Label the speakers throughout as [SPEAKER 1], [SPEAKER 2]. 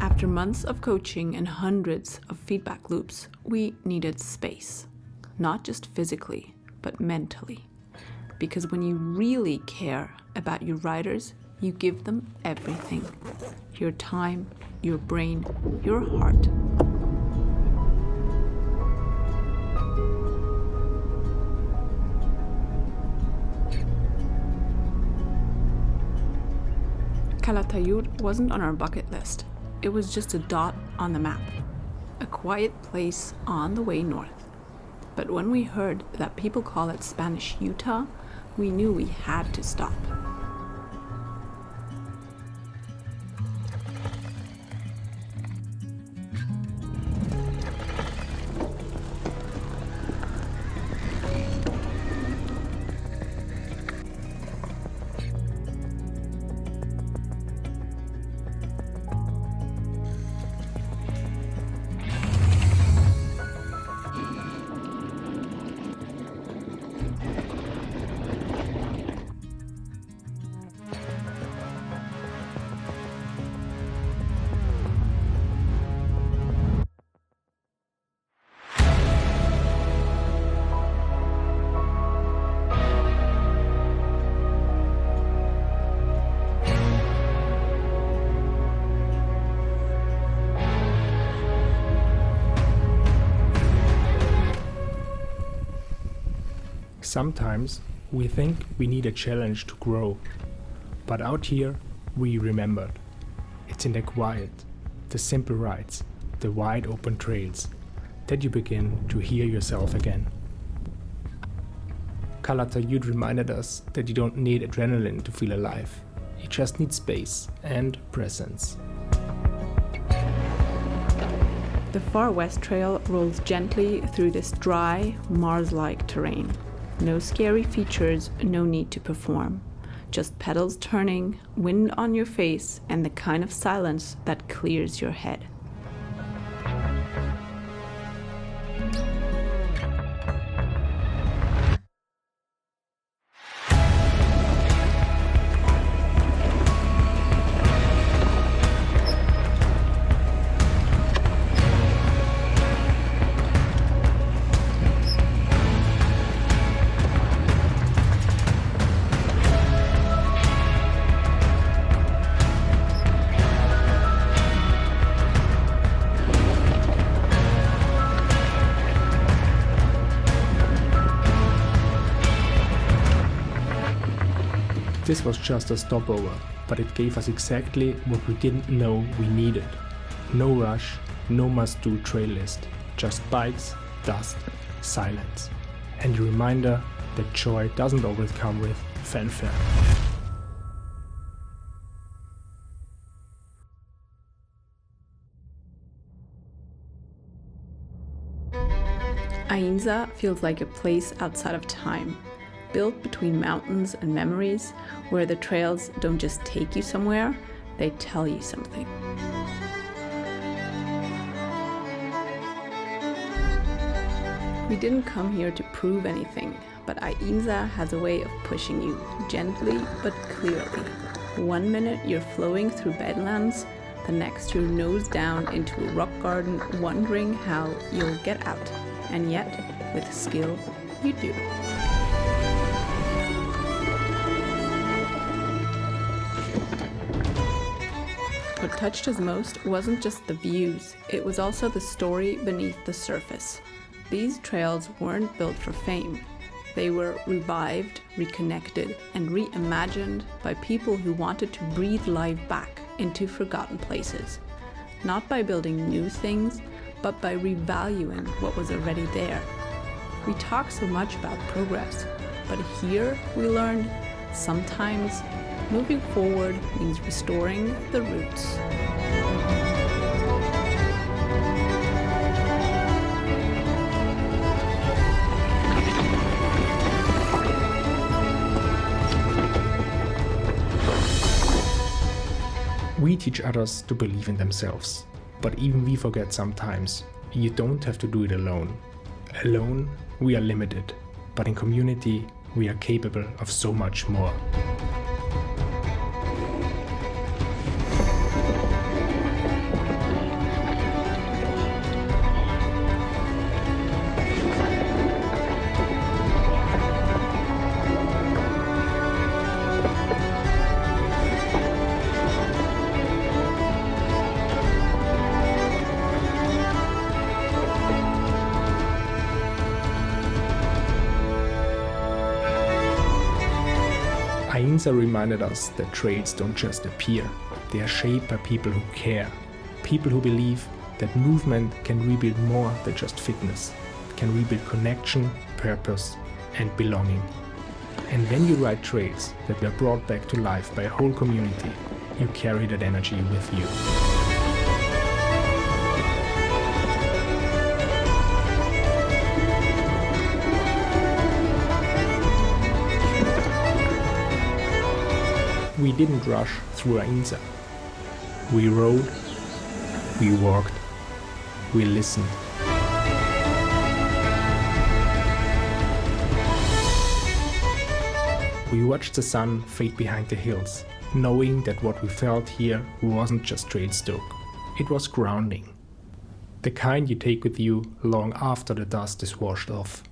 [SPEAKER 1] After months of coaching and hundreds of feedback loops, we needed space. Not just physically, but mentally. Because when you really care about your riders, you give them everything. Your time, your brain, your heart. Calatayud wasn't on our bucket list. It was just a dot on the map. A quiet place on the way north. But when we heard that people call it Spanish Utah, we knew we had to stop.
[SPEAKER 2] Sometimes we think we need a challenge to grow, but out here we remembered. It's in the quiet, the simple rides, the wide open trails, that you begin to hear yourself again. Calatayud reminded us that you don't need adrenaline to feel alive, you just need space and presence.
[SPEAKER 1] The Far West Trail rolls gently through this dry, Mars-like terrain. No scary features, no need to perform. Just pedals turning, wind on your face, and the kind of silence that clears your head.
[SPEAKER 2] This was just a stopover, but it gave us exactly what we didn't know we needed. No rush, no must-do trail list, just bikes, dust, silence. And a reminder that joy doesn't always come with fanfare.
[SPEAKER 1] Ainsa feels like a place outside of time. Built between mountains and memories, where the trails don't just take you somewhere, they tell you something. We didn't come here to prove anything, but Ainsa has a way of pushing you, gently but clearly. 1 minute you're flowing through bedlands, the next you're nose down into a rock garden, wondering how you'll get out. And yet, with skill, you do. What touched us most wasn't just the views, it was also the story beneath the surface. These trails weren't built for fame. They were revived, reconnected, and reimagined by people who wanted to breathe life back into forgotten places. Not by building new things, but by revaluing what was already there. We talk so much about progress, but here we learned sometimes moving forward means restoring the roots.
[SPEAKER 2] We teach others to believe in themselves, but even we forget sometimes. You don't have to do it alone. Alone, we are limited, but in community, we are capable of so much more. Ainsa reminded us that trails don't just appear, they are shaped by people who care, people who believe that movement can rebuild more than just fitness, can rebuild connection, purpose, and belonging. And when you ride trails that were brought back to life by a whole community, you carry that energy with you. We didn't rush through Ainsa. We rode, we walked, we listened. We watched the sun fade behind the hills, knowing that what we felt here wasn't just trail stoke. It was grounding. The kind you take with you long after the dust is washed off.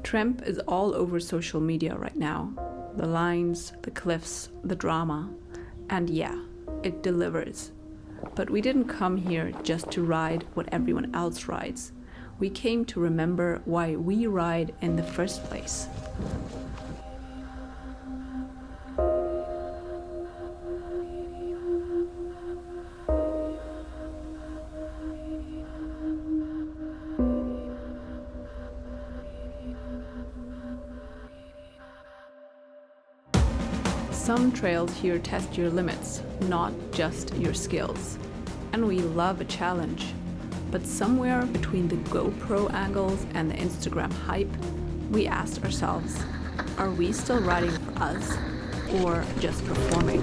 [SPEAKER 1] Tremp is all over social media right now. The lines, the cliffs, the drama. And yeah, it delivers. But we didn't come here just to ride what everyone else rides. We came to remember why we ride in the first place. Some trails here test your limits, not just your skills. And we love a challenge. But somewhere between the GoPro angles and the Instagram hype, we asked ourselves, are we still riding for us or just performing?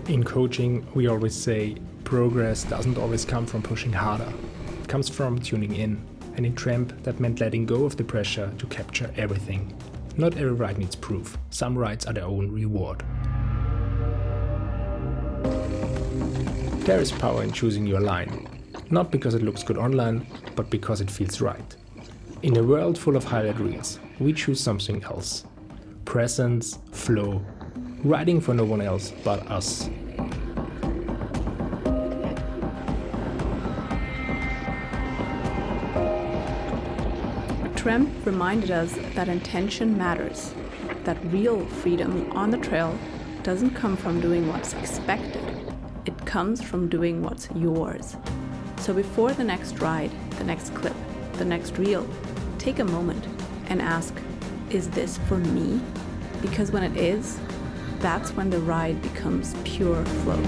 [SPEAKER 2] In coaching, we always say progress doesn't always come from pushing harder. It comes from tuning in. And in Tremp, that meant letting go of the pressure to capture everything. Not every ride needs proof. Some rides are their own reward. There is power in choosing your line. Not because it looks good online, but because it feels right. In a world full of highlight reels, we choose something else. Presence, flow, riding for no one else but us.
[SPEAKER 1] Tremp reminded us that intention matters, that real freedom on the trail doesn't come from doing what's expected. It comes from doing what's yours. So before the next ride, the next clip, the next reel, take a moment and ask, is this for me? Because when it is, that's when the ride becomes pure flow.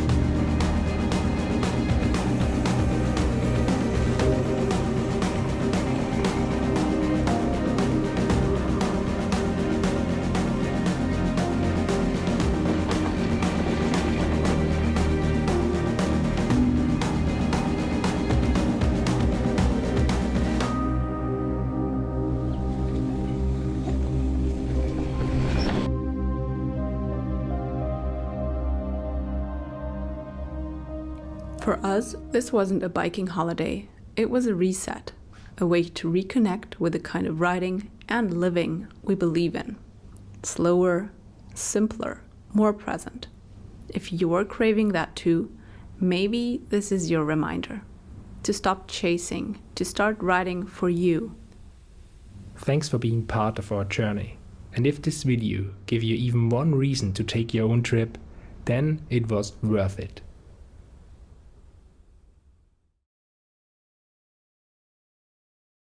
[SPEAKER 1] For us, this wasn't a biking holiday. It was a reset, a way to reconnect with the kind of riding and living we believe in. Slower, simpler, more present. If you're craving that too, maybe this is your reminder. To stop chasing, to start riding for you.
[SPEAKER 2] Thanks for being part of our journey. And if this video gave you even one reason to take your own trip, then it was worth it.